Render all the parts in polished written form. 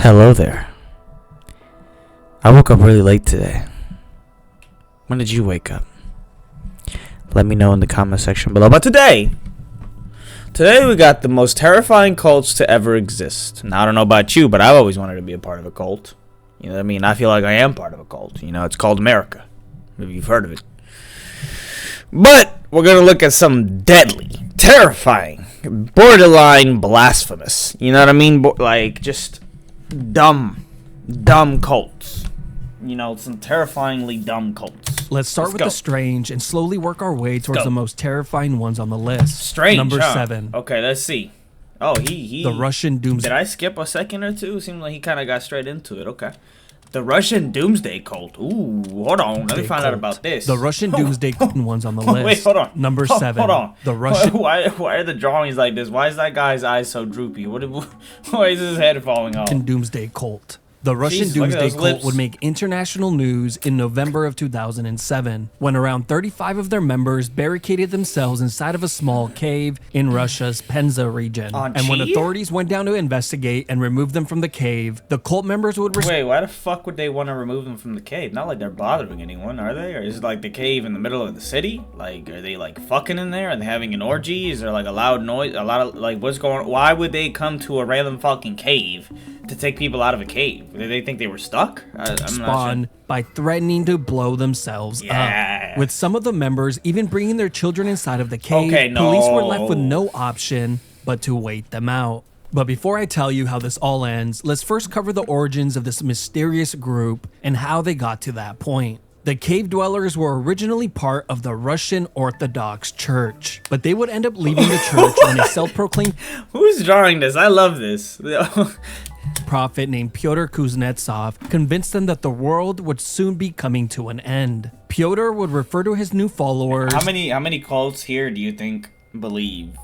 Hello there. I woke up really late today. When did you wake up? Let me know in the comment section below. But today we got the most terrifying cults to ever exist. Now, I don't know about you, but I've always wanted to be a part of a cult. You know what I mean? I feel like I am part of a cult. You know, it's called America. Maybe you've heard of it. But we're going to look at some deadly, terrifying, borderline blasphemous. You know what I mean? Like, just dumb cults. You know, some terrifyingly dumb cults. Let's start with the strange and slowly work our way towards the most terrifying ones on the list. Strange, Number 7. Okay, let's see. Oh, he. The Russian Doomsday. Did I skip a second or two? Seemed like he kind of got straight into it. Okay. The Russian Doomsday Cult. Ooh, hold on. Let me find out about this. The Russian Doomsday ones on the list. Wait, hold on. Number 7. Hold on. The Russian. Why are the drawings like this? Why is that guy's eyes so droopy? Why is his head falling off? Doomsday Cult. The Russian Doomsday Cult would make international news in November of 2007, when around 35 of their members barricaded themselves inside of a small cave in Russia's Penza region. And when authorities went down to investigate and remove them from the cave, the cult members would... Wait, why the fuck would they want to remove them from the cave? Not like they're bothering anyone, are they? Or is it like the cave in the middle of the city? Like, are they like fucking in there? Are they having an orgy? Is there like a loud noise? A lot of, like, what's going on? Why would they come to a random fucking cave to take people out of a cave? Did they think they were stuck? I'm spawn not sure. By threatening to blow themselves up. With some of the members even bringing their children inside of the cave, police were left with no option but to wait them out. But before I tell you how this all ends, let's first cover the origins of this mysterious group and how they got to that point. The cave dwellers were originally part of the Russian Orthodox Church, but they would end up leaving the church when a self-proclaimed... Who's drawing this? I love this. prophet named Pyotr Kuznetsov convinced them that the world would soon be coming to an end. Pyotr would refer to his new followers... How many cults here do you think believe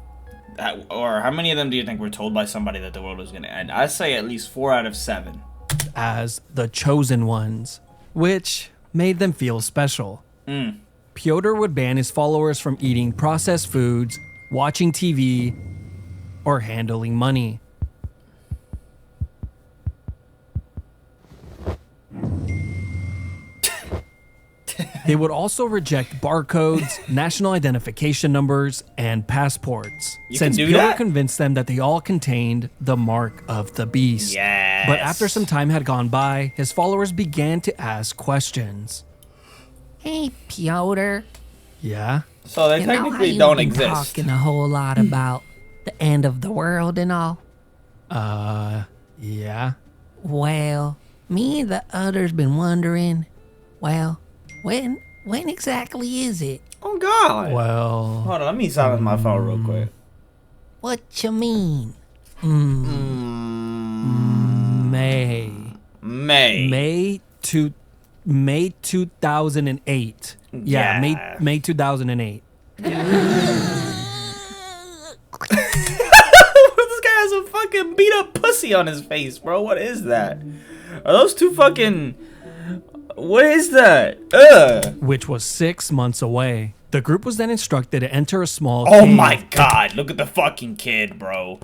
that, or how many of them do you think were told by somebody that the world was going to end? I'd say at least 4 out of 7. As the chosen ones, which made them feel special. Pyotr would ban his followers from eating processed foods, watching TV, or handling money. They would also reject barcodes, national identification numbers, and passports, since Pyotr convinced them that they all contained the mark of the beast. Yes. But after some time had gone by, his followers began to ask questions. Hey, Pyotr. Yeah? So they technically don't exist. Talking a whole lot about the end of the world and all. Yeah? Well, me and the others been wondering, well, when exactly is it? Oh, God. Well... Hold on, let me silence my phone real quick. What you mean? May. May 2008. Yeah, May 2008. This guy has a fucking beat up pussy on his face, bro. What is that? Are those two fucking... What is that? Which was 6 months away. The group was then instructed to enter a small Oh cave, my God, look at the fucking kid, bro.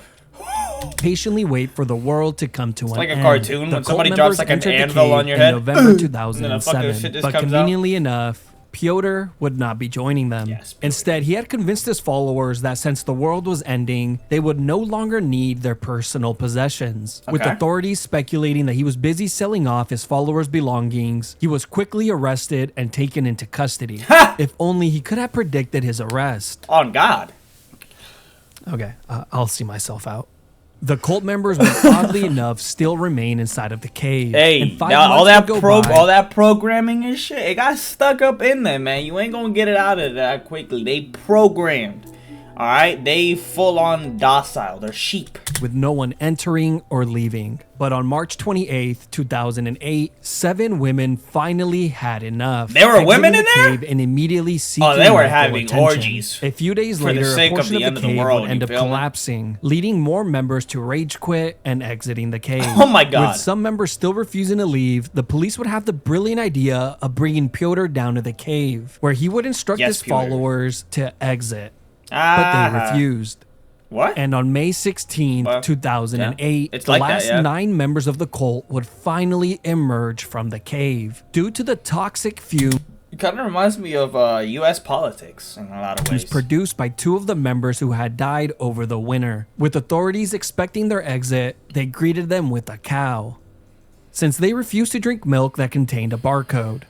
patiently wait for the world to come to an end. It's like a cartoon The when cult somebody members drops like an entered the anvil cave on your in head. November Shit 2007, just but comes conveniently enough, Pyotr would not be joining them. Yes, Instead, he had convinced his followers that since the world was ending, they would no longer need their personal possessions. With authorities speculating that he was busy selling off his followers' belongings, he was quickly arrested and taken into custody. If only he could have predicted his arrest. On God. Okay, I'll see myself out. The cult members would oddly enough still remain inside of the cave. Hey, all that programming and shit, it got stuck up in there, man. You ain't gonna get it out of that quickly. They programmed. Alright, they full on docile. They're sheep. With no one entering or leaving. But on March 28th, 2008, 7 women finally had enough. There were women in there? And immediately seeking they were medical having attention. orgies. A few days later, a portion of the cave would end up collapsing, leading more members to rage quit and exiting the cave. Oh my God. With some members still refusing to leave, the police would have the brilliant idea of bringing Pyotr down to the cave, where he would instruct his followers to exit. But they refused. What? And on May 16th, 2008, It's the like last that, 9 members of the cult would finally emerge from the cave. Due to the toxic fumes It kind of reminds me of U.S. politics in a lot of ways. produced by 2 of the members who had died over the winter. With authorities expecting their exit, they greeted them with a cow, since they refused to drink milk that contained a barcode.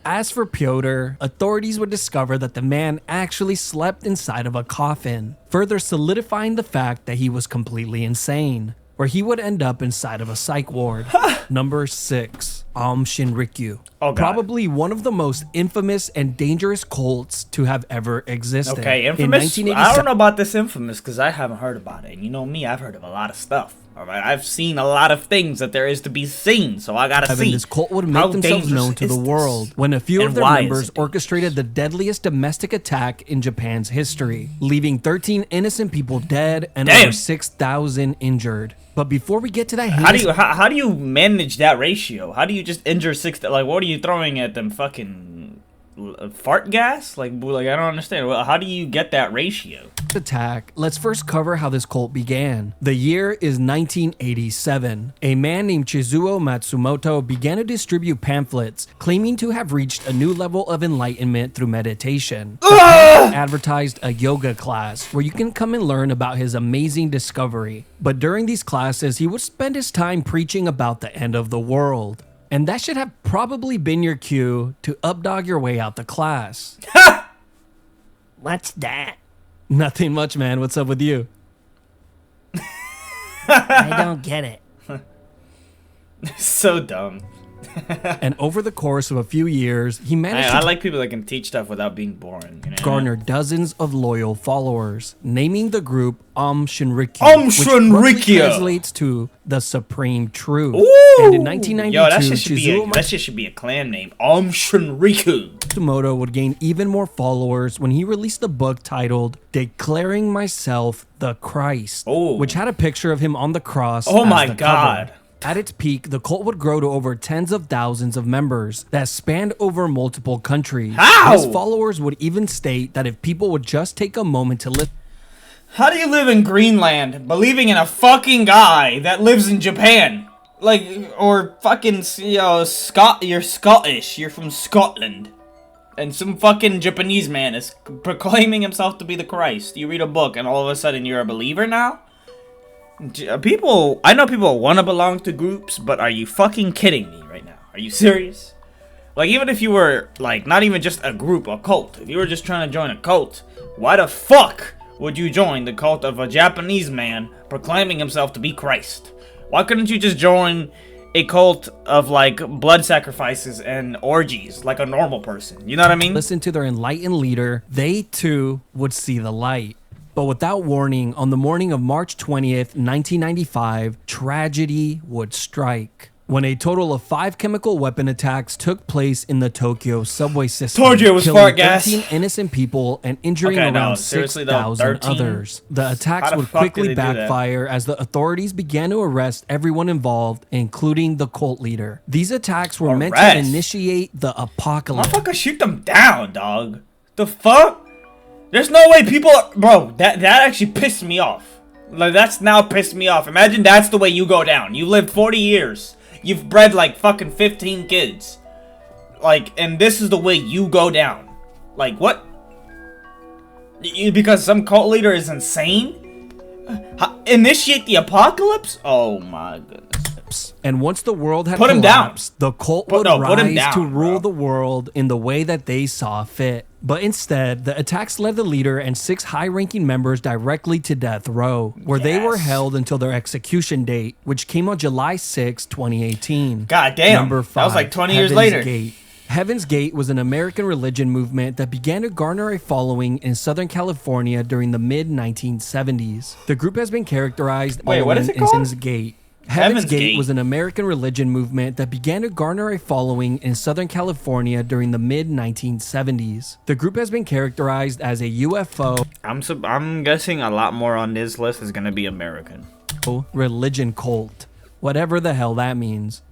As for Pyotr, authorities would discover that the man actually slept inside of a coffin, further solidifying the fact that he was completely insane, where he would end up inside of a psych ward. Number 6. Aum Shinrikyo. Oh, God. Probably one of the most infamous and dangerous cults to have ever existed. Okay, In infamous. I 1987 don't know about this infamous because I haven't heard about it. And you know me, I've heard of a lot of stuff. All right, I've seen a lot of things that there is to be seen, so I gotta see. This cult would how make themselves dangerous known to the is world this? when a few And of their why is members it dangerous? orchestrated the deadliest domestic attack in Japan's history, leaving 13 innocent people dead and Damn. over 6,000 injured. But before we get to that, How do you manage that ratio? How do you just injure 6? Like, what are you throwing at them? Fucking fart gas? Like I don't understand. Well, how do you get that ratio? attack, let's first cover how this cult began. The year is 1987. A man named Chizuo Matsumoto began to distribute pamphlets claiming to have reached a new level of enlightenment through meditation. The pamphlet advertised a yoga class where you can come and learn about his amazing discovery. But during these classes, he would spend his time preaching about the end of the world. And that should have probably been your cue to updog your way out the class. What's that? Nothing much, man. What's up with you? I don't get it. So dumb. And over the course of a few years, he managed I to like people that can teach stuff without being boring. You know? garner dozens of loyal followers, naming the group Aum Shinrikyo, Aum which roughly Shinrikyo. translates to the Supreme Truth. Ooh. And in 1992, Yo, that shit should be a clan name. Aum Shinrikyo. Matsumoto would gain even more followers when he released a book titled Declaring Myself the Christ, Oh. which had a picture of him on the cross. Oh as my the God. cover. At its peak, the cult would grow to over tens of thousands of members that spanned over multiple countries. How? His followers would even state that if people would just take a moment to listen, How do you live in Greenland believing in a fucking guy that lives in Japan? Like, or fucking, you're Scottish, you're from Scotland. And some fucking Japanese man is proclaiming himself to be the Christ. You read a book and all of a sudden you're a believer now? I know people want to belong to groups, but are you fucking kidding me right now? Are you serious? Like, even if you were, like, not even just a group, a cult. If you were just trying to join a cult, why the fuck would you join the cult of a Japanese man proclaiming himself to be Christ? Why couldn't you just join a cult of, like, blood sacrifices and orgies, like a normal person? You know what I mean? to their enlightened leader, they too would see the light. But without warning, on the morning of March 20th, 1995, tragedy would strike when a total of 5 chemical weapon attacks took place in the Tokyo subway system, Told you it was killing fart gas. 13 innocent people and injuring Okay, no, around seriously though, 6,000 13? others. The attacks How the would fuck did quickly they do that? backfire as the authorities began to arrest everyone involved, including the cult leader. These attacks were meant to Arrest? initiate the apocalypse. Motherfucker, shoot them down, dog. The fuck? There's no way people bro, that actually pissed me off. Like, that's now pissed me off. Imagine that's the way you go down. You lived 40 years. You've bred like fucking 15 kids. Like, and this is the way you go down. Like, what? Because some cult leader is insane? Initiate the apocalypse? Oh my goodness. And once the world had Put him down. collapsed, the cult Put would him rise down, to rule bro. the world in the way that they saw fit. But instead, the attacks led the leader and 6 high-ranking members directly to death row, where they were Yes. held until their execution date, which came on July 6, 2018. God damn. Number 5, That was like 20 years Heaven's later. Gate. Heaven's Gate was an American religion movement that began to garner a following in Southern California during the mid-1970s. The group has been characterized Wait, what is it called? Heaven's Gate. Heaven's Heaven's Gate Gate? was an American religion movement that began to garner a following in Southern California during the mid-1970s. The group has been characterized as a UFO I'm guessing a lot more on this list is gonna be American. religion cult, whatever the hell that means.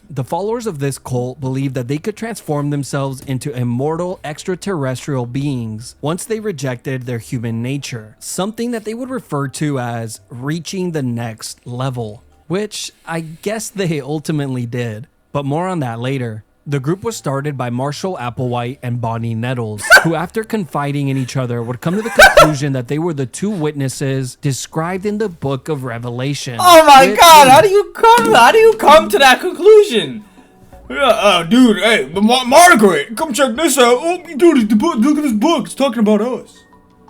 The followers of this cult believed that they could transform themselves into immortal extraterrestrial beings once they rejected their human nature, something that they would refer to as reaching the next level, which I guess they ultimately did, but more on that later. The group was started by Marshall Applewhite and Bonnie Nettles, who after confiding in each other would come to the conclusion that they were the two witnesses described in the book of Revelation. Oh my god, how do you come to that conclusion? Dude, hey, Margaret, come check this out. Oh, dude, look at this book. It's talking about us.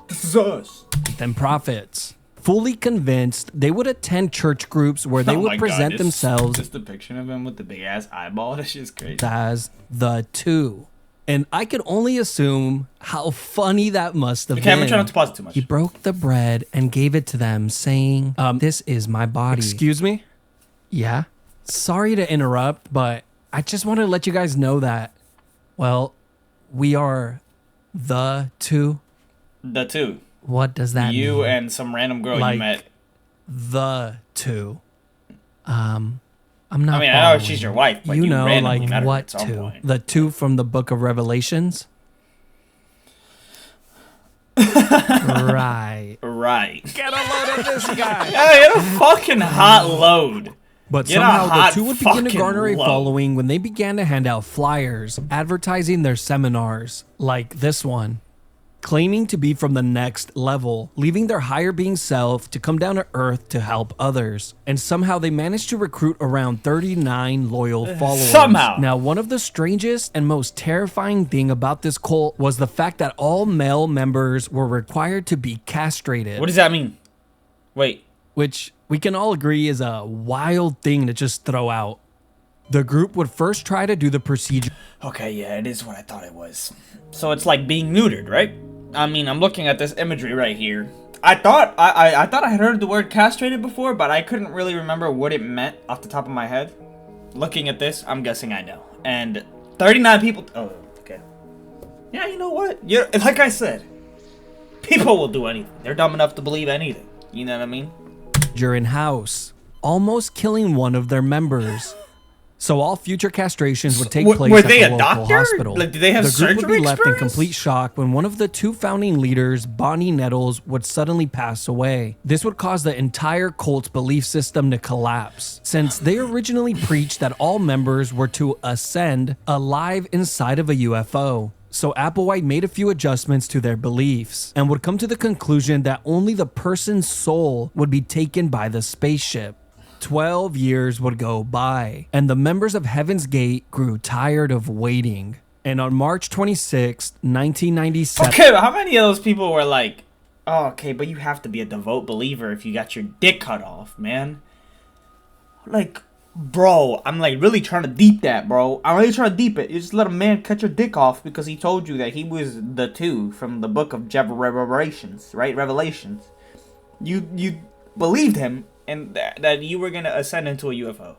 This is us. Then prophets. Fully convinced, they would attend church groups where they would present themselves. Just the picture of him with the big ass eyeball. That shit's crazy. As the two. And I could only assume how funny that must have been. I'm trying not to pause it too much. He broke the bread and gave it to them, saying, this is my body. Excuse me? Yeah? Sorry to interrupt, but I just want to let you guys know that, well, we are the two. The two. What does that mean? You and some random girl you met. The two. I'm not. I mean, I know she's your wife, but you know, randomly like met her what at some two? point. The two from the Book of Revelations. Right. Get a load of this guy. Hey, get a fucking hot load. But somehow the two would begin to garner a following when they began to hand out flyers advertising their seminars, like this one, claiming to be from the next level, leaving their higher being self to come down to earth to help others. And somehow they managed to recruit around 39 loyal followers. Somehow. Now, one of the strangest and most terrifying thing about this cult was the fact that all male members were required to be castrated. What does that mean? Wait. Which we can all agree is a wild thing to just throw out. The group would first try to do the procedure. Okay, yeah, it is what I thought it was. So it's like being neutered, right? I mean, I'm looking at this imagery right here. I thought I had heard the word castrated before, but I couldn't really remember what it meant off the top of my head. Looking at this, I'm guessing I know. And 39 people. Oh, okay. Yeah, you know what? Like I said, people will do anything. They're dumb enough to believe anything. You know what I mean? In house, almost killing one of their members. So all future castrations would take place at the local hospital. Like, did they have the group would be left in experience? complete shock when one of the two founding leaders, Bonnie Nettles, would suddenly pass away. This would cause the entire cult's belief system to collapse, since they originally preached that all members were to ascend alive inside of a UFO. So Applewhite made a few adjustments to their beliefs and would come to the conclusion that only the person's soul would be taken by the spaceship. 12 years would go by, and the members of Heaven's Gate grew tired of waiting. And on March 26, 1997... Okay, but how many of those people were like, oh, okay, but you have to be a devout believer if you got your dick cut off, man? Like, bro, I'm like really trying to deep that, bro. I'm really trying to deep it. You just let a man cut your dick off because he told you that he was the two from the book of Revelations, right? Revelations. You believed him, and that you were gonna ascend into a UFO.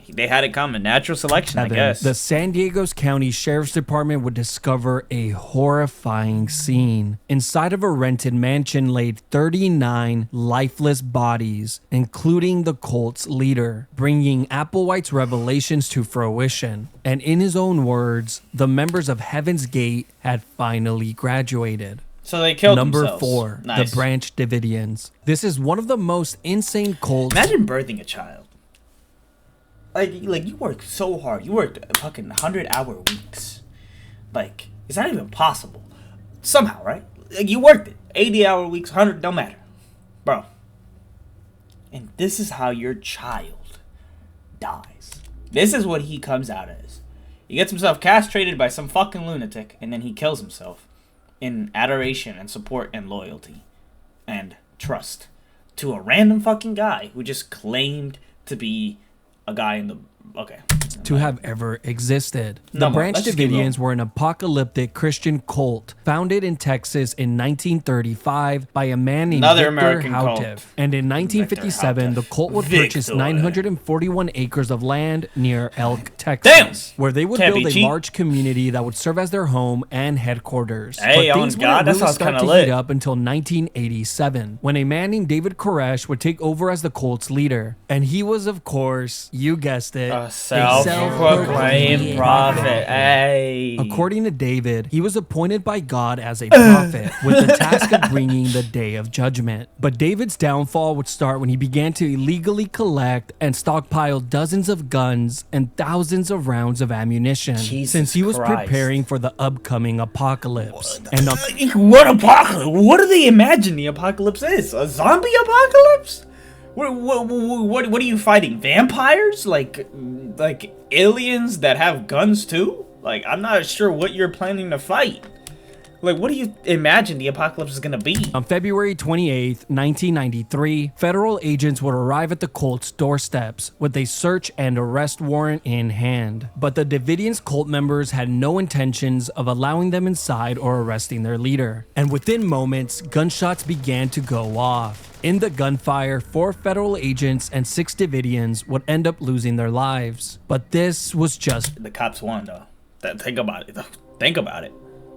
They had it coming. Natural selection, I guess. The San Diego County Sheriff's Department would discover a horrifying scene. Inside of a rented mansion laid 39 lifeless bodies, including the cult's leader, bringing Applewhite's revelations to fruition. And in his own words, the members of Heaven's Gate had finally graduated. So they killed Number themselves. 4, Nice. the Branch Davidians. This is one of the most insane cults. Imagine birthing a child. Like you work so hard. You worked fucking 100-hour weeks. Like, it's not even possible. Somehow, right? Like, you worked it. 80-hour weeks, 100, don't matter. Bro. And this is how your child dies. This is what he comes out as. He gets himself castrated by some fucking lunatic, and then he kills himself in adoration and support and loyalty and trust to a random fucking guy who just claimed to be a guy in the... Okay. supposed to have ever existed. No The more. Branch Let's just keep Davidians going. were an apocalyptic Christian cult founded in Texas in 1935 by a man named Another Victor American cult. Houteff. And in 1957, the cult would purchase Victor. 941 acres of land near Elk, Texas, where they would Can't build be a cheap. large community that would serve as their home and headquarters. Hey, but on things God, wouldn't that really sounds start kinda to lit. heat up until 1987, when a man named David Koresh would take over as the cult's leader. And he was, of course, you guessed it, A self-proclaimed prophet. Hey. According to David, he was appointed by God as a prophet with the task of bringing the day of judgment. But David's downfall would start when he began to illegally collect and stockpile dozens of guns and thousands of rounds of ammunition, Jesus since he was Christ. preparing for the upcoming apocalypse. And What apocalypse? What do they imagine the apocalypse is? A zombie apocalypse? What are you fighting? Vampires? Like aliens that have guns too? Like, I'm not sure what you're planning to fight. Like, what do you imagine the apocalypse is gonna be? on February 28th, 1993, federal agents would arrive at the cult's doorsteps with a search and arrest warrant in hand. But the Davidians' cult members had no intentions of allowing them inside or arresting their leader. And within moments, gunshots began to go off. In the gunfire, 4 federal agents and 6 Davidians would end up losing their lives. But this was just The cops won, though. Think about it. Think about it.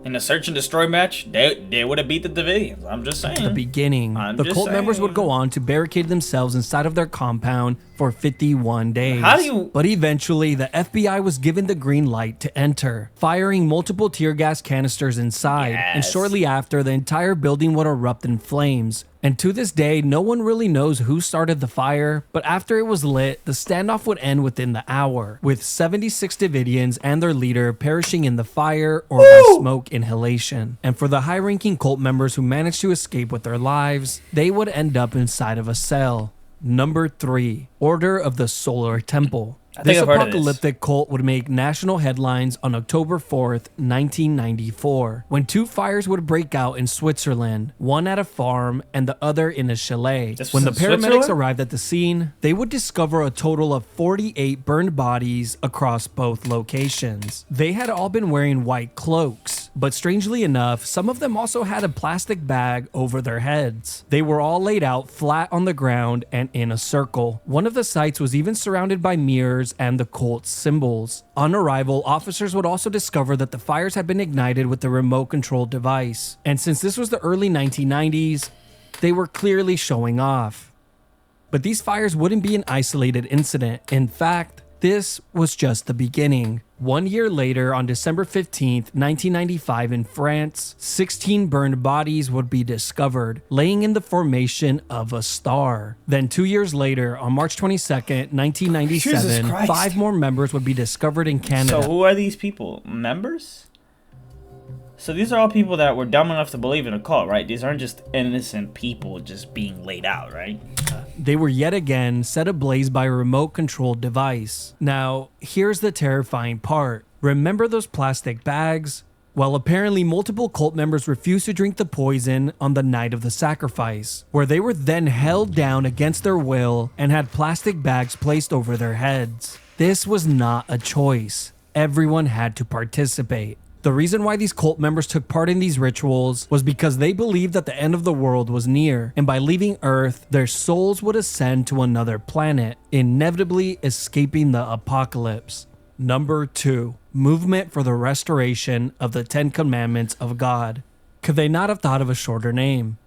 In a search and destroy match, they would have beat the Davidians. I'm just saying. the beginning. I'm The just cult members would saying. go on to barricade themselves inside of their compound for 51 days. How do you- But eventually, the FBI was given the green light to enter, firing multiple tear gas canisters inside. And Yes. shortly after, the entire building would erupt in flames. And to this day, no one really knows who started the fire, but after it was lit, the standoff would end within the hour, with 76 Davidians and their leader perishing in the fire or by smoke inhalation. And for the high-ranking cult members who managed to escape with their lives, they would end up inside of a cell. Number 3, Order of the Solar Temple. think This I've heard of this. apocalyptic cult would make national headlines on October 4th, 1994, when 2 fires would break out in Switzerland, one at a farm and the other in a chalet. This When the was in paramedics Switzerland? arrived at the scene, they would discover a total of 48 burned bodies across both locations. They had all been wearing white cloaks, but strangely enough, some of them also had a plastic bag over their heads. They were all laid out flat on the ground and in a circle. One of the sites was even surrounded by mirrors and the cult's symbols. On arrival, officers would also discover that the fires had been ignited with the remote control device. And since this was the early 1990s, they were clearly showing off. But these fires wouldn't be an isolated incident. In fact, this was just the beginning. 1 year later, on December 15th, 1995 in France, 16 burned bodies would be discovered, laying in the formation of a star. Then 2 years later, on March 22nd, 1997, Jesus Christ. 5 more members would be discovered in Canada. So who are these people? Members? So these are all people that were dumb enough to believe in a cult, right? These aren't just innocent people just being laid out, right? They were yet again set ablaze by a remote controlled device. Now, here's the terrifying part. Remember those plastic bags? Well, apparently multiple cult members refused to drink the poison on the night of the sacrifice, where they were then held down against their will and had plastic bags placed over their heads. This was not a choice. Everyone had to participate. The reason why these cult members took part in these rituals was because they believed that the end of the world was near, and by leaving Earth, their souls would ascend to another planet, inevitably escaping the apocalypse. Number 2, Movement for the Restoration of the 10 Commandments of God. Could they not have thought of a shorter name?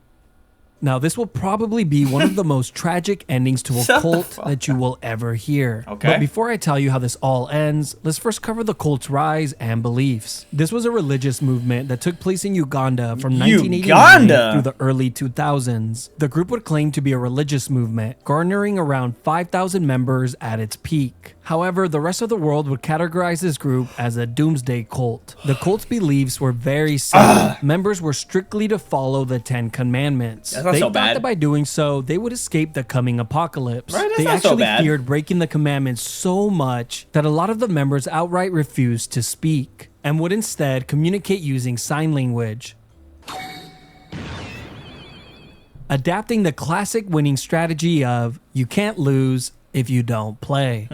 Now, this will probably be one of the most tragic endings to a Shut the cult fuck that you will ever hear. Okay. But before I tell you how this all ends, let's first cover the cult's rise and beliefs. This was a religious movement that took place in Uganda from 1989 Uganda? through the early 2000s. The group would claim to be a religious movement, garnering around 5,000 members at its peak. However, the rest of the world would categorize this group as a doomsday cult. The cult's beliefs were very simple. Members were strictly to follow the 10 Commandments. That's not They so thought bad. that by doing so, they would escape the coming apocalypse. Right, that's They not so actually bad. feared breaking the commandments so much that a lot of the members outright refused to speak and would instead communicate using sign language. Adapting the classic winning strategy of you can't lose, if you don't play.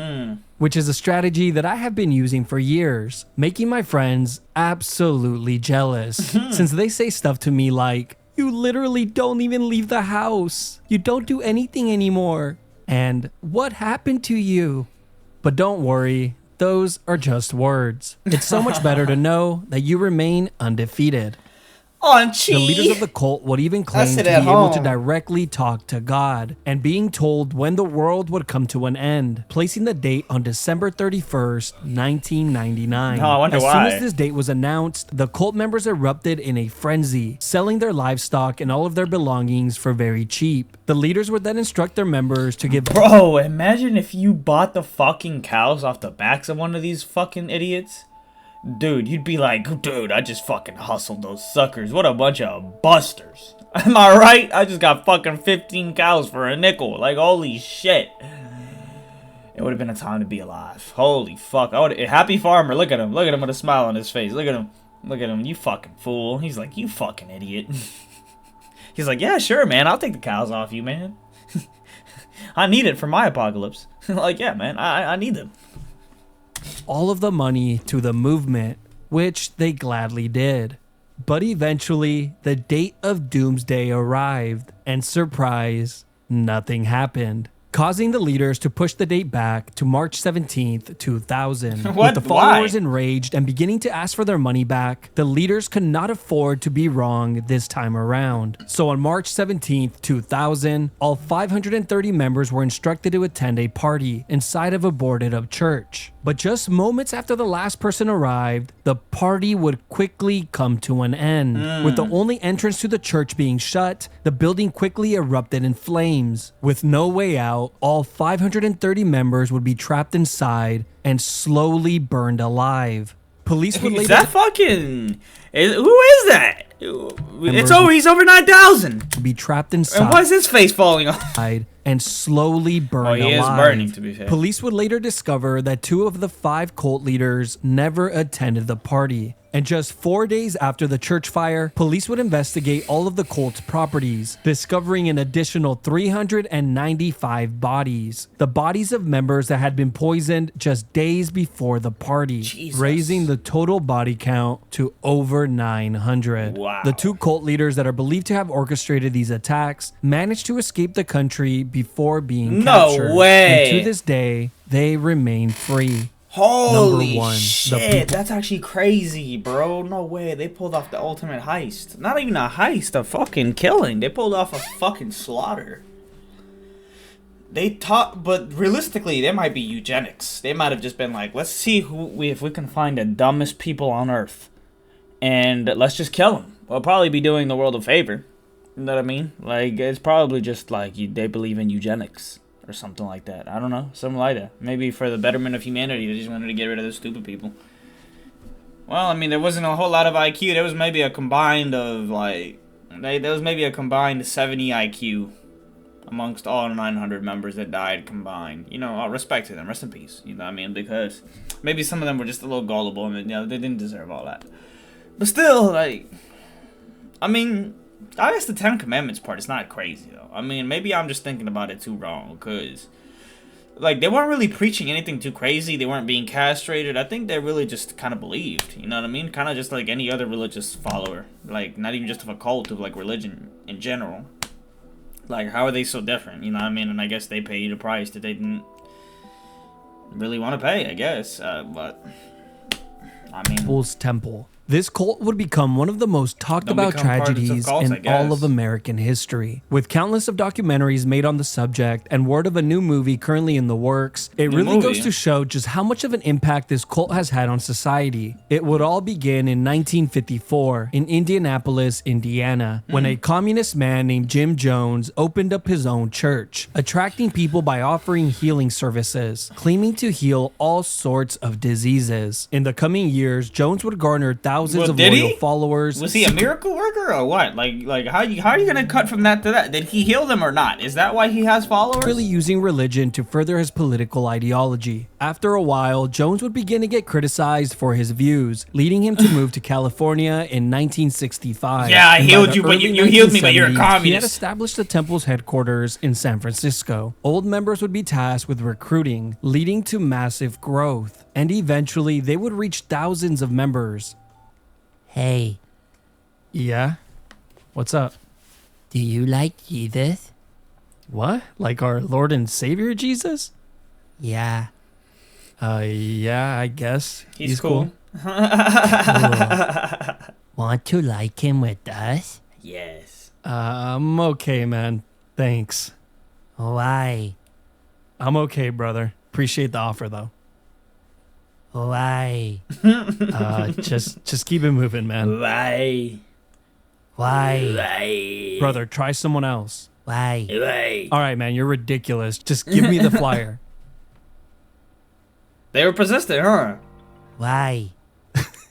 Which is a strategy that I have been using for years, making my friends absolutely jealous. Since they say stuff to me like, "You literally don't even leave the house. You don't do anything anymore." And "What happened to you?" But don't worry, those are just words. It's so much better to know that you remain undefeated. The leaders of the cult would even claim to be able to directly talk to God and being told when the world would come to an end, placing the date on December 31st, 1999. No, I wonder why. As soon as this date was announced, the cult members erupted in a frenzy, selling their livestock and all of their belongings for very cheap. The leaders would then instruct their members to give... Bro, imagine if you bought the fucking cows off the backs of one of these fucking idiots. Dude, you'd be like, dude, I just fucking hustled those suckers. What a bunch of busters. Am I right? I just got fucking 15 cows for a nickel. Like, holy shit. It would have been a time to be alive. Holy fuck. Happy farmer. Look at him. Look at him with a smile on his face. Look at him. Look at him. You fucking fool. He's like, you fucking idiot. He's like, yeah, sure, man. I'll take the cows off you, man. I need it for my apocalypse. Like, yeah, man. I need them. All of the money to the movement, which they gladly did. But eventually, the date of doomsday arrived, and surprise, nothing happened, causing the leaders to push the date back to March 17th, 2000. With the followers enraged and beginning to ask for their money back, the leaders could not afford to be wrong this time around. So on March 17th, 2000, all 530 members were instructed to attend a party inside of a boarded-up church. But just moments after the last person arrived, the party would quickly come to an end. With the only entrance to the church being shut, the building quickly erupted in flames. With no way out, all 530 members would be trapped inside and slowly burned alive. Police would later... Is that fucking... Who is that? He's over 9,000. Be trapped inside. And why is his face falling off? And slowly burned alive. He is burning, to be fair. Police would later discover that 2 of the 5 cult leaders never attended the party. And just 4 days after the church fire, police would investigate all of the cult's properties, discovering an additional 395 bodies. The bodies of members that had been poisoned just days before the party, raising the total body count to over 900. Wow. The 2 cult leaders that are believed to have orchestrated these attacks managed to escape the country before being captured. No way! And to this day, they remain free. Holy shit, that's actually crazy, bro. No way, they pulled off the ultimate heist. Not even a heist, a fucking killing. They pulled off a fucking slaughter. But realistically, they might be eugenics. They might have just been like, let's see if we can find the dumbest people on Earth. And let's just kill them. We'll probably be doing the world a favor. You know what I mean? Like, it's probably just like they believe in eugenics. Or something like that. I don't know. Something like that. Maybe for the betterment of humanity, they just wanted to get rid of those stupid people. Well, I mean, there wasn't a whole lot of IQ. There was maybe a combined of, like... There was maybe a combined 70 IQ amongst all 900 members that died combined. You know, respect to them. Rest in peace. You know what I mean? Because maybe some of them were just a little gullible and, you know, they didn't deserve all that. But still, like... I mean... I guess the 10 Commandments part is not crazy, though. I mean, maybe I'm just thinking about it too wrong, because, like, they weren't really preaching anything too crazy. They weren't being castrated. I think they really just kind of believed, you know what I mean? Kind of just like any other religious follower. Like, not even just of a cult, of, like, religion in general. Like, how are they so different, you know what I mean? And I guess they paid a price that they didn't really want to pay, I guess. But, I mean... Fool's Temple. This cult would become one of the most talked about tragedies in all of American history. With countless of documentaries made on the subject and word of a new movie currently in the works, it really goes to show just how much of an impact this cult has had on society. It would all begin in 1954 in Indianapolis, Indiana, when a communist man named Jim Jones opened up his own church, attracting people by offering healing services, claiming to heal all sorts of diseases. In the coming years, Jones would garner thousands thousands of did loyal he? followers. Was he a miracle worker or what? Like how are you gonna cut from that to that? Did he heal them or not? Is that why he has followers? Really using religion to further his political ideology. After a while, Jones would begin to get criticized for his views, leading him to move to California in 1965. Yeah, I And by healed the you, but early you healed me, but you're a 1970s, He communist. had established the temple's headquarters in San Francisco. Old members would be tasked with recruiting, leading to massive growth, and eventually they would reach thousands of members. Hey, Yeah? What's up? do you like Jesus? What? Like our Lord and Savior Jesus? Yeah. Yeah, I guess. He's cool. Want to like him with us? Yes. I'm okay, man. Thanks. Why? I'm okay, brother. Appreciate the offer, though. Why? Just keep it moving, man. Why? Why? Brother, try someone else. Why? Why? All right, man, you're ridiculous. Just give me the flyer. They were persistent, huh? Why?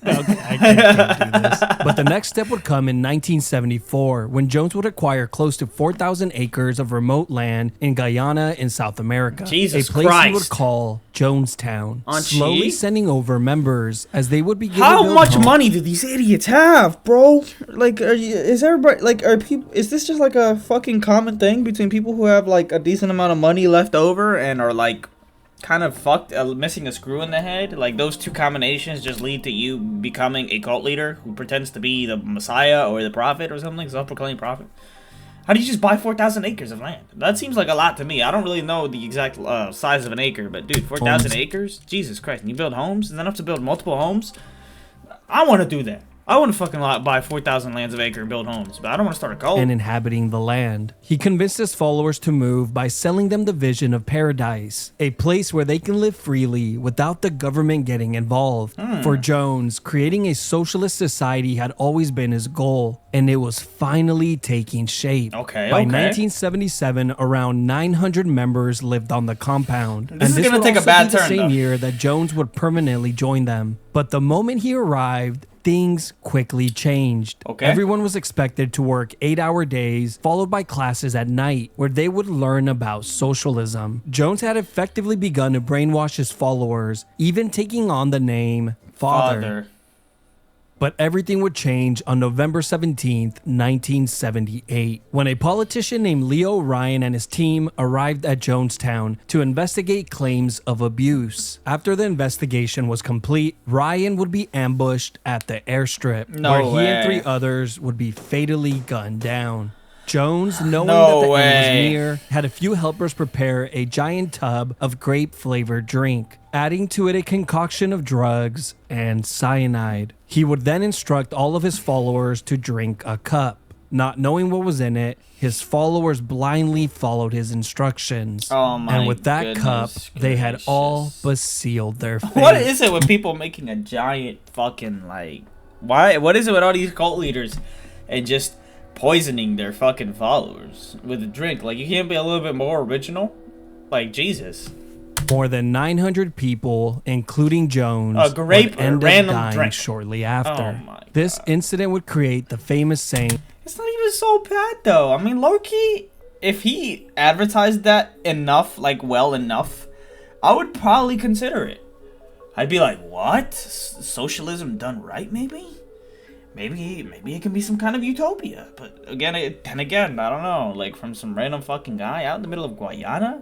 Okay, I can't do this. But the next step would come in 1974 when Jones would acquire close to 4,000 acres of remote land in Guyana in South America. Jesus a place Christ. he would call Jonestown, On slowly Chi? sending over members as they would begin to How build much homes. money do these idiots have, bro? Like, is everybody like, are people? Is this just like a fucking common thing between people who have like a decent amount of money left over and are like kind of fucked, missing a screw in the head? Like those two combinations just lead to you becoming a cult leader who pretends to be the Messiah or the prophet or something, self-proclaimed prophet. How do you just buy 4,000 acres of land? That seems like a lot to me. I don't really know the exact size of an acre, but dude, 4,000 acres? Jesus Christ. And you build homes? And then have to build multiple homes? I want to do that. I want to fucking buy 4,000 lands of acre and build homes, but I don't want to start a cult. And inhabiting the land. He convinced his followers to move by selling them the vision of paradise, a place where they can live freely without the government getting involved. For Jones, creating a socialist society had always been his goal, and it was finally taking shape. Okay, By okay. 1977, around 900 members lived on the compound. This is would gonna take a also bad be the turn, same though. year that Jones would permanently join them. But the moment he arrived, things quickly changed. Okay. Everyone was expected to work 8-hour days, followed by classes at night, where they would learn about socialism. Jones had effectively begun to brainwash his followers, even taking on the name Father. But everything would change on November 17th, 1978, when a politician named Leo Ryan and his team arrived at Jonestown to investigate claims of abuse. After the investigation was complete, Ryan would be ambushed at the airstrip, No where he way. and 3 others would be fatally gunned down. Jones, knowing No that the end was way. near, had a few helpers prepare a giant tub of grape-flavored drink, adding to it a concoction of drugs and cyanide. He would then instruct all of his followers to drink a cup. Not knowing what was in it, his followers blindly followed his instructions. Oh my and with that cup, goodness they had all gracious. but sealed their fate. What is it with people making a giant fucking like? Why? What is it with all these cult leaders and just poisoning their fucking followers with a drink? Like, you can't be a little bit more original? Like, Jesus. More than 900 people, including Jones, A grape would or end up random dying drink. shortly after. Oh my This God. incident would create the famous saying, It's not even so bad though. I mean, low-key, if he advertised that enough, like well enough, I would probably consider it. I'd be like, what? Socialism done right, maybe? Maybe it can be some kind of utopia. But again, I don't know. Like, from some random fucking guy out in the middle of Guyana?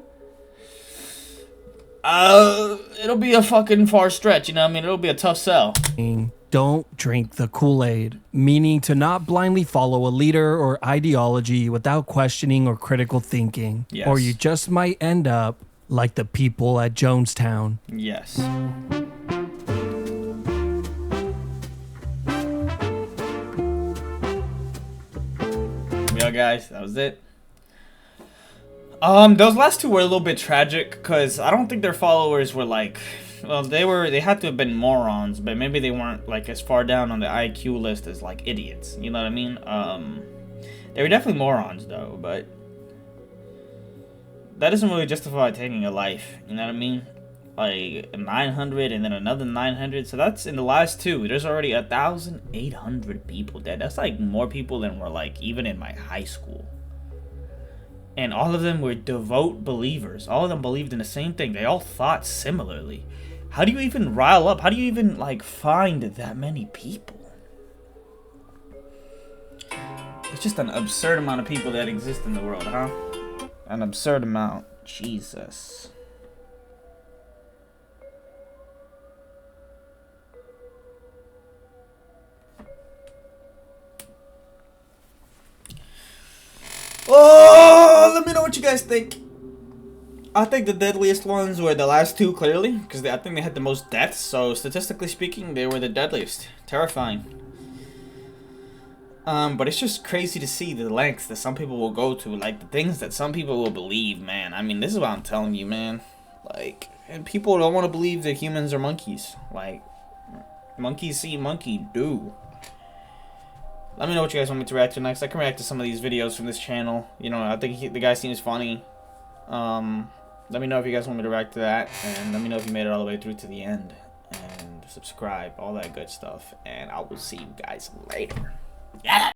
It'll be a fucking far stretch, you know what I mean? It'll be a tough sell. "Don't drink the Kool-Aid," meaning to not blindly follow a leader or ideology without questioning or critical thinking. Yes. Or you just might end up like the people at Jonestown. Yes. Yeah, guys, that was it. Those last two were a little bit tragic because I don't think their followers were like, well, they had to have been morons, but maybe they weren't like as far down on the IQ list as like idiots. You know what I mean? They were definitely morons though, but that doesn't really justify taking a life. You know what I mean? like 900 and then another 900. So that's in the last 2. There's already 1,800 people dead. That's like more people than were like even in my high school. And all of them were devout believers. All of them believed in the same thing. They all thought similarly. How do you even rile up? How do you even like find that many people? It's just an absurd amount of people that exist in the world, huh? An absurd amount. Jesus. Oh, let me know what you guys think. I think the deadliest ones were the last 2, clearly, because I think they had the most deaths. So statistically speaking, they were the deadliest. Terrifying. But it's just crazy to see the lengths that some people will go to, like the things that some people will believe, man. I mean, this is what I'm telling you, man. Like, and people don't want to believe that humans are monkeys. Like, monkeys see, monkey do. Let me know what you guys want me to react to next. I can react to some of these videos from this channel. You know, I think the guy seems funny. Let me know if you guys want me to react to that, and let me know if you made it all the way through to the end, and subscribe, all that good stuff, and I will see you guys later. Yeah.